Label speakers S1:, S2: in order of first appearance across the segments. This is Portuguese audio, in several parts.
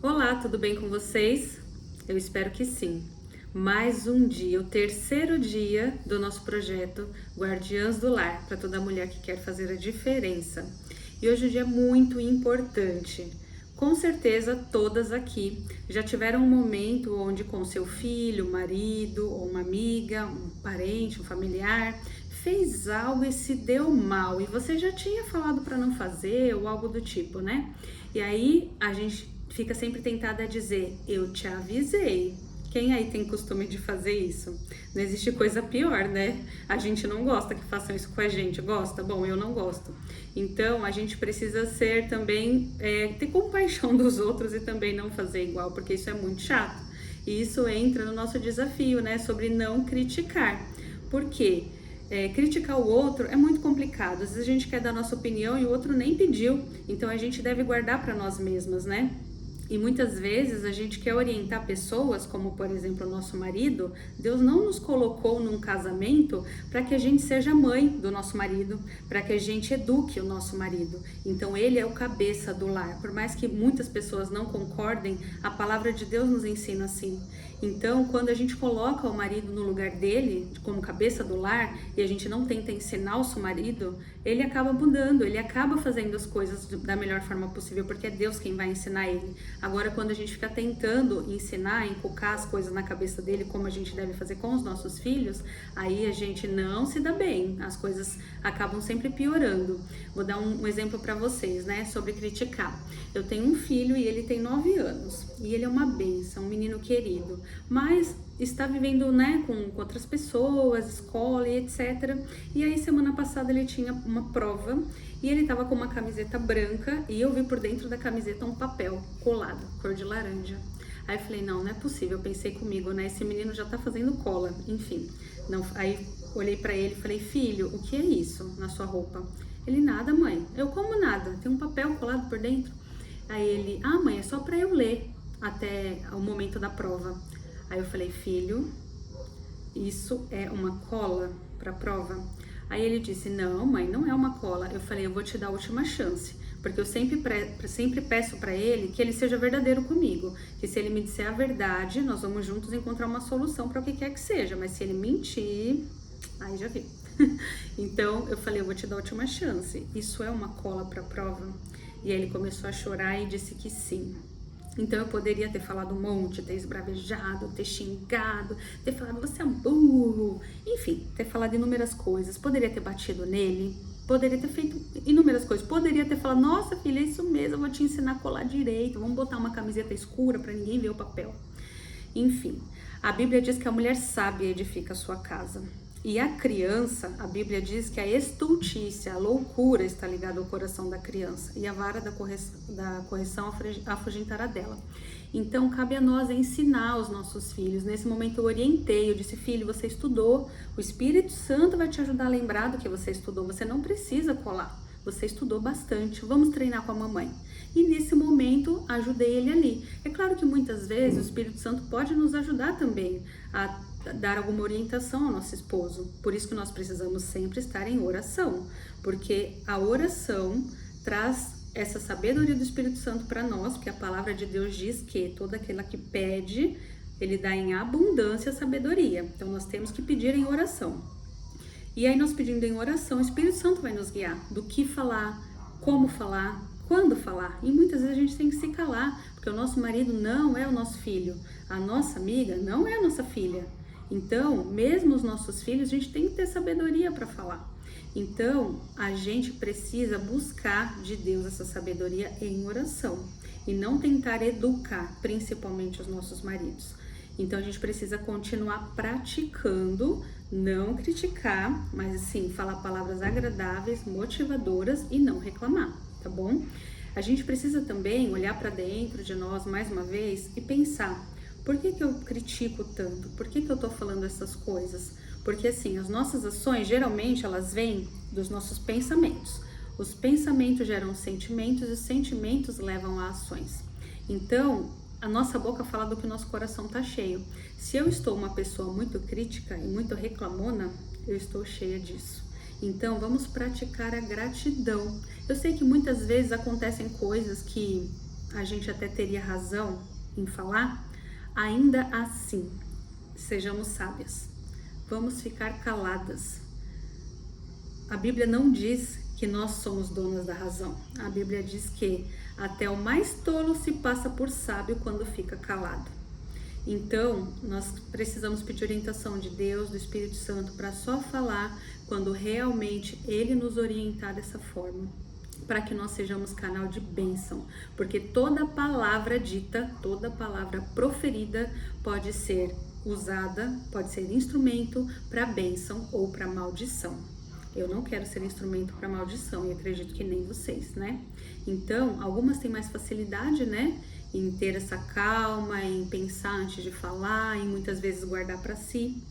S1: Olá, tudo bem com vocês? Eu espero que sim. Mais um dia, o terceiro dia do nosso projeto Guardiãs do Lar, para toda mulher que quer fazer a diferença. E hoje é um dia muito importante. Com certeza, todas aqui já tiveram um momento onde com seu filho, marido, ou uma amiga, um parente, um familiar, fez algo e se deu mal e você já tinha falado para não fazer ou algo do tipo, né? E aí a gente fica sempre tentada a dizer: eu te avisei. Quem aí tem costume de fazer isso? Não existe coisa pior, né? A gente não gosta que façam isso com a gente. Gosta? Bom, eu não gosto. Então a gente precisa ser também, ter compaixão dos outros e também não fazer igual, porque isso é muito chato. E isso entra no nosso desafio, né? Sobre não criticar. Por quê? Criticar o outro é muito complicado. Às vezes a gente quer dar a nossa opinião e o outro nem pediu. Então a gente deve guardar para nós mesmas, né? E muitas vezes a gente quer orientar pessoas, como por exemplo o nosso marido. Deus não nos colocou num casamento para que a gente seja mãe do nosso marido, para que a gente eduque o nosso marido. Então ele é o cabeça do lar. Por mais que muitas pessoas não concordem, a palavra de Deus nos ensina assim. Então, quando a gente coloca o marido no lugar dele, como cabeça do lar, e a gente não tenta ensinar o nosso marido, ele acaba mudando, ele acaba fazendo as coisas da melhor forma possível, porque é Deus quem vai ensinar ele. Agora, quando a gente fica tentando ensinar, inculcar as coisas na cabeça dele, como a gente deve fazer com os nossos filhos, aí a gente não se dá bem, as coisas acabam sempre piorando. Vou dar um exemplo para vocês, né, sobre criticar. Eu tenho um filho e ele tem 9 anos, e ele é uma bênção, um menino querido, mas está vivendo, né, com outras pessoas, escola e etc. E aí semana passada ele tinha uma prova e ele tava com uma camiseta branca e eu vi por dentro da camiseta um papel colado, cor de laranja. Aí eu falei, não é possível, eu pensei comigo, né, esse menino já tá fazendo cola, enfim. Não, aí olhei pra ele e falei, filho, o que é isso na sua roupa? Ele, nada, mãe. Eu, como nada? Tem um papel colado por dentro? Aí ele, mãe, é só pra eu ler até o momento da prova. Aí eu falei, filho, isso é uma cola para prova? Aí ele disse, não, mãe, não é uma cola. Eu falei, eu vou te dar a última chance, porque eu sempre peço para ele que ele seja verdadeiro comigo, que se ele me disser a verdade, nós vamos juntos encontrar uma solução para o que quer que seja, mas se ele mentir, aí já vi. Então eu falei, eu vou te dar a última chance, isso é uma cola para prova? E aí ele começou a chorar e disse que sim. Então eu poderia ter falado um monte, ter esbravejado, ter xingado, ter falado você é um burro, enfim, ter falado inúmeras coisas, poderia ter batido nele, poderia ter feito inúmeras coisas, poderia ter falado, nossa filha, é isso mesmo, eu vou te ensinar a colar direito, vamos botar uma camiseta escura para ninguém ver o papel. Enfim, a Bíblia diz que a mulher sábia edifica a sua casa. E a criança, a Bíblia diz que a estultícia, a loucura está ligada ao coração da criança e a vara da correção afugentará dela. Então, cabe a nós ensinar os nossos filhos. Nesse momento eu orientei, eu disse, filho, você estudou, o Espírito Santo vai te ajudar a lembrar do que você estudou, você não precisa colar. Você estudou bastante, vamos treinar com a mamãe. E nesse momento, ajudei ele ali. É claro que muitas vezes o Espírito Santo pode nos ajudar também a dar alguma orientação ao nosso esposo. Por isso que nós precisamos sempre estar em oração, porque a oração traz essa sabedoria do Espírito Santo para nós, porque a palavra de Deus diz que toda aquela que pede, ele dá em abundância sabedoria. Então nós temos que pedir em oração. E aí nós pedindo em oração, o Espírito Santo vai nos guiar do que falar, como falar, quando falar. E muitas vezes a gente tem que se calar, porque o nosso marido não é o nosso filho, a nossa amiga não é a nossa filha. Então, mesmo os nossos filhos, a gente tem que ter sabedoria para falar. Então, a gente precisa buscar de Deus essa sabedoria em oração e não tentar educar, principalmente os nossos maridos. Então, a gente precisa continuar praticando, não criticar, mas sim falar palavras agradáveis, motivadoras e não reclamar, tá bom? A gente precisa também olhar para dentro de nós mais uma vez e pensar, por que eu critico tanto? Por que eu tô falando essas coisas? Porque assim, as nossas ações, geralmente, elas vêm dos nossos pensamentos. Os pensamentos geram sentimentos e os sentimentos levam a ações. Então, a nossa boca fala do que o nosso coração tá cheio. Se eu estou uma pessoa muito crítica e muito reclamona, eu estou cheia disso. Então, vamos praticar a gratidão. Eu sei que muitas vezes acontecem coisas que a gente até teria razão em falar, ainda assim, sejamos sábias. Vamos ficar caladas. A Bíblia não diz que nós somos donas da razão. A Bíblia diz que até o mais tolo se passa por sábio quando fica calado. Então, nós precisamos pedir orientação de Deus, do Espírito Santo, para só falar quando realmente Ele nos orientar dessa forma, para que nós sejamos canal de bênção, porque toda palavra dita, toda palavra proferida pode ser usada, pode ser instrumento para bênção ou para maldição. Eu não quero ser instrumento para maldição e acredito que nem vocês, né? Então, algumas têm mais facilidade, né? Em ter essa calma, em pensar antes de falar, em muitas vezes guardar para si,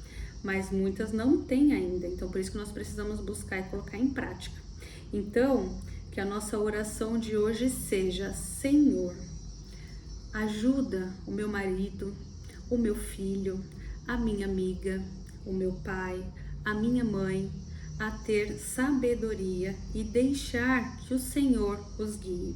S1: mas muitas não têm ainda. Então, por isso que nós precisamos buscar e colocar em prática. Então, que a nossa oração de hoje seja: Senhor, ajuda o meu marido, o meu filho, a minha amiga, o meu pai, a minha mãe, a ter sabedoria e deixar que o Senhor os guie.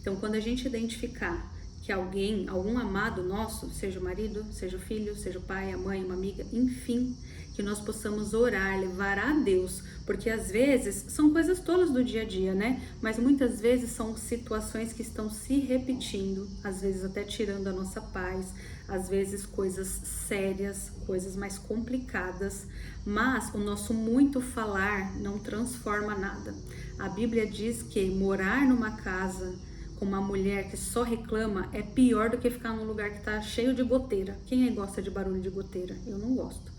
S1: Então, quando a gente identificar que alguém, algum amado nosso, seja o marido, seja o filho, seja o pai, a mãe, uma amiga, enfim, que nós possamos orar, levar a Deus, porque às vezes são coisas tolas do dia a dia, né? Mas muitas vezes são situações que estão se repetindo, às vezes até tirando a nossa paz, às vezes coisas sérias, coisas mais complicadas, mas o nosso muito falar não transforma nada. A Bíblia diz que morar numa casa com uma mulher que só reclama é pior do que ficar num lugar que tá cheio de goteira. Quem aí gosta de barulho de goteira? Eu não gosto.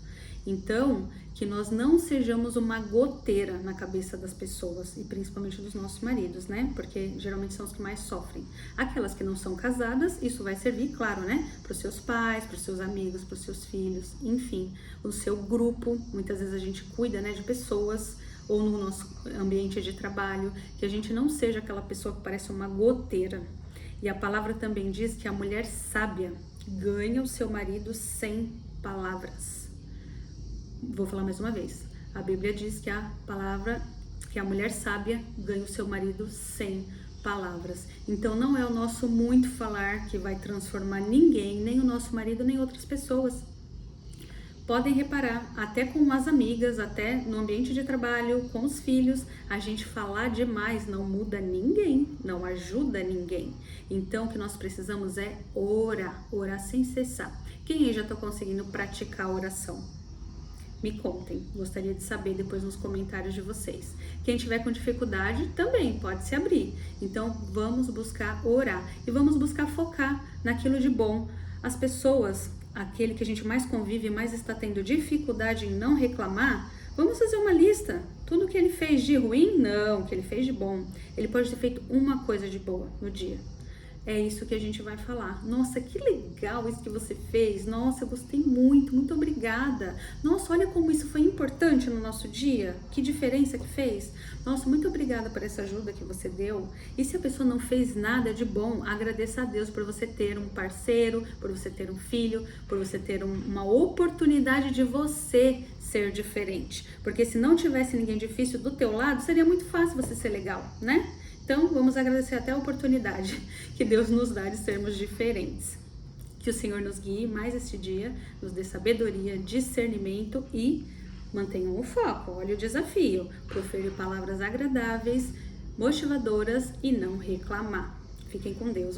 S1: Então, que nós não sejamos uma goteira na cabeça das pessoas, e principalmente dos nossos maridos, né? Porque geralmente são os que mais sofrem. Aquelas que não são casadas, isso vai servir, claro, né? Para os seus pais, para os seus amigos, para os seus filhos, enfim, o seu grupo. Muitas vezes a gente cuida, né, de pessoas, ou no nosso ambiente de trabalho, que a gente não seja aquela pessoa que parece uma goteira. E a palavra também diz que a mulher sábia ganha o seu marido sem palavras. Vou falar mais uma vez. A Bíblia diz que a mulher sábia ganha o seu marido sem palavras. Então não é o nosso muito falar que vai transformar ninguém, nem o nosso marido, nem outras pessoas. Podem reparar, até com as amigas, até no ambiente de trabalho, com os filhos, a gente falar demais não muda ninguém, não ajuda ninguém. Então o que nós precisamos é orar sem cessar. Quem aí já está conseguindo praticar a oração? Me contem, gostaria de saber depois nos comentários de vocês. Quem tiver com dificuldade também pode se abrir. Então vamos buscar orar e vamos buscar focar naquilo de bom. As pessoas, aquele que a gente mais convive, mais está tendo dificuldade em não reclamar, vamos fazer uma lista. Tudo que ele fez de ruim, não, que ele fez de bom. Ele pode ter feito uma coisa de boa no dia. É isso que a gente vai falar. Nossa, que legal isso que você fez. Nossa, eu gostei muito, muito obrigada. Nossa, olha como isso foi importante no nosso dia. Que diferença que fez. Nossa, muito obrigada por essa ajuda que você deu. E se a pessoa não fez nada de bom, agradeça a Deus por você ter um parceiro, por você ter um filho, por você ter uma oportunidade de você ser diferente. Porque se não tivesse ninguém difícil do teu lado, seria muito fácil você ser legal, né? Então, vamos agradecer até a oportunidade que Deus nos dá de sermos diferentes. Que o Senhor nos guie mais este dia, nos dê sabedoria, discernimento e mantenham o foco. Olha o desafio, proferir palavras agradáveis, motivadoras e não reclamar. Fiquem com Deus.